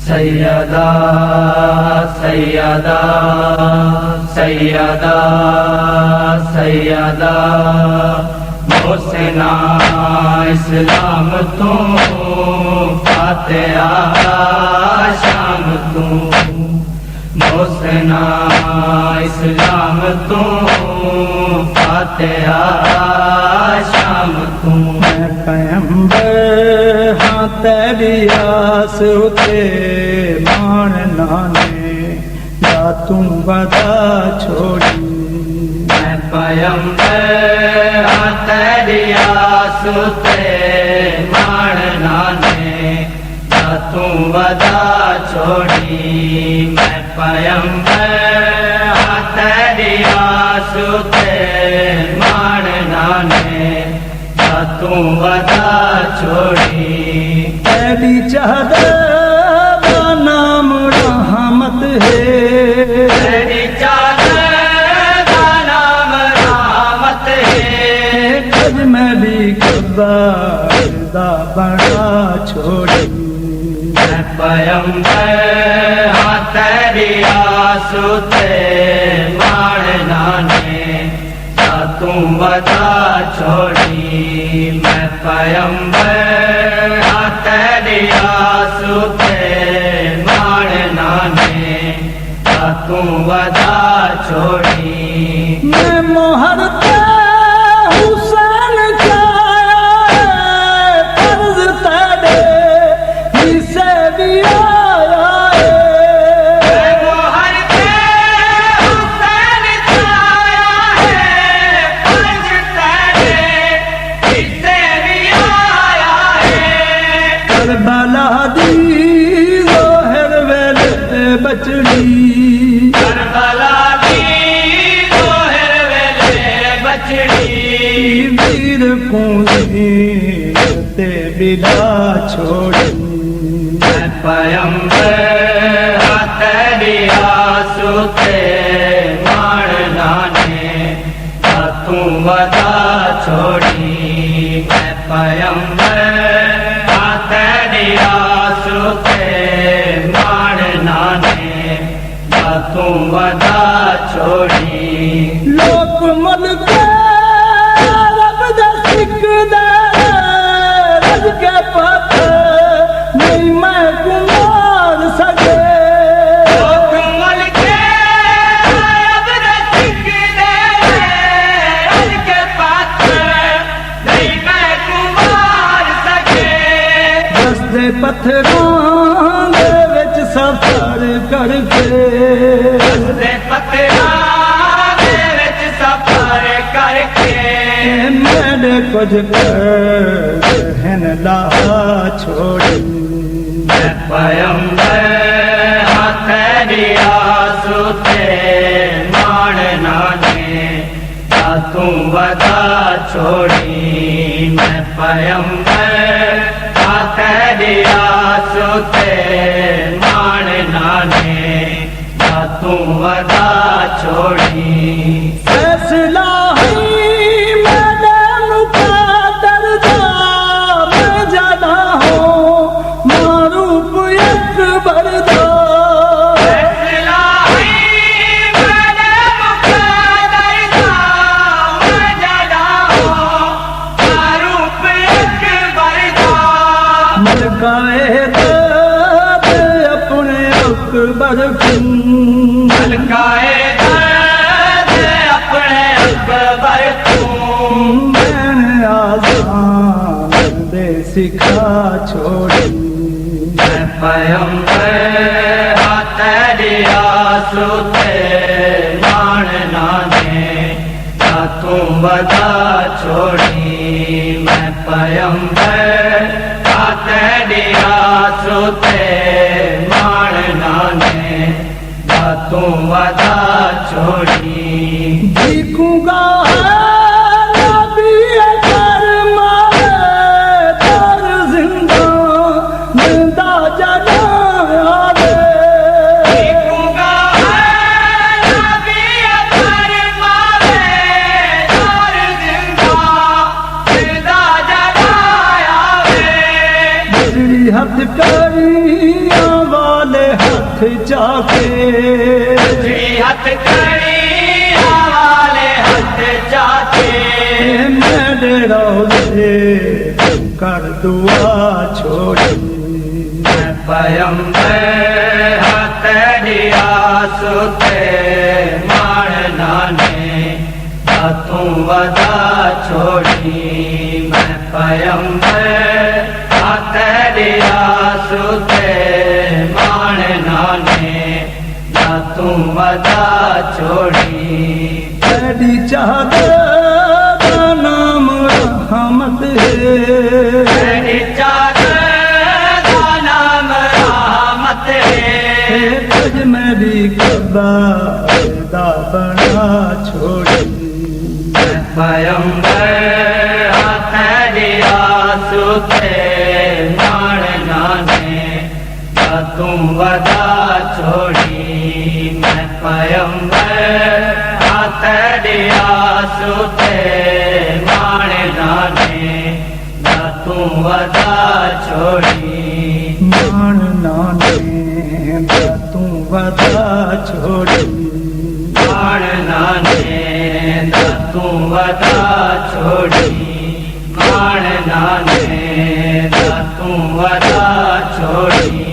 सैयदा सैयदा सैयदा सैयदा मोहसिना इस्लाम तू फातिहा शाम तू मोहसिना इस्लाम तू फातिहा शाम तू मैं पैगंबर हाँ तेरी आस उते मानना ने या तुम वदा छोड़ी मैं पैगंबर हाँ तेरी आस उते मानना ने या तुम वदा छोड़ी मैं पैगंबर हाँ तेरी आस उते मानना ने तू वदा छोड़ी तेरी चादर का नाम रहमत है तेरी चादर का नाम रहमत है कज मेरी कबादा बड़ा छोड़ी मैं पैगंबर हाँ तेरी आस उते मानना ने तू वदा छोड़ी मैं पैगंबर हाँ तेरी आस उते मानना ने तू वदा छोड़ी मैं मोहर हुसैन का फर्ज तेरे जिसे भी आया मैं मोहर पे हुसैन छाया है फर्ज तेरे जिसे भी आया है करबला दी ज़ोहर वेले बचड़ी करबला दी ज़ोहर वेले बचड़ी वीर पूंजी ते बिला छोड़ी मैं पैगंबर हाँ तेरी आस उते मानना ने तू वदा छोड़ी मैं पैगंबर हाँ तेरी आस उते मानना ने तू वदा छोड़ी लोक मलक रब दा सिकदा रज के पत्थर नहीं मैं कुमार सके लोक मलके रब दा सिकदे रज के पात्र नहीं मैं कुमार सके दसदे पत्थरां दे विच सफर करके दे पत्थरां दे विच सफर करके मैंने कुछ कहन ला छोड़ी मैं पैगंबर हाँ तेरी आस उते मानना ने तू वदा छोड़ी मैं पैगंबर हाँ तेरी आस उते मानना ने तू वदा छोड़ी फैसला ही मैंने मुक़द्दर दा मैं जाना हूँ मारूफ अकबर दा फैसला ही मैंने मुक़द्दर दा मैं जाना हूँ मारूफ अकबर दा मलकाए दर्द अपने अकबर को मलकाए दर्द अपने अकबर को मैंने आज़ान दे सिखा छोड़ी मैं पैगंबर हाँ तेरी आस उते मानना ने तू वदा छोड़ी मैं पैगंबर हाँ तेरी आस उते मानना ने तू वदा छोड़ी भीखूंगा नबी करमा तर जिंदा जिंदा जना आवे भीखूंगा नबी फरमावे दर जिंदा जिंदा जगाया वे बिजली हथ करिया वाल हथ चाके हथ खड़ी वाले हथ चाचे मेरे रोज़े कर दुआ छोड़ी पैगंबर हथ दिया सुते मारना ने तू वदा छोड़ी मैं पैगंबर हथ दिया सुते मारना ने तू वदा छोड़ी तेरी चाहत का नाम रहमत है तेरी चादर का नाम रहमत है तुझ मेरी कबा बना छोड़ी पैगंबर हाथ दिया सुते मारना ने तू वदा छोड़ी मैं पैगंबर हाथ दिया सुते मारना ने तू वदा छोड़ी मान नाने तू वदा छोड़ी मारना ने तू वदा छोड़ी मारना ने तू वदा छोड़ी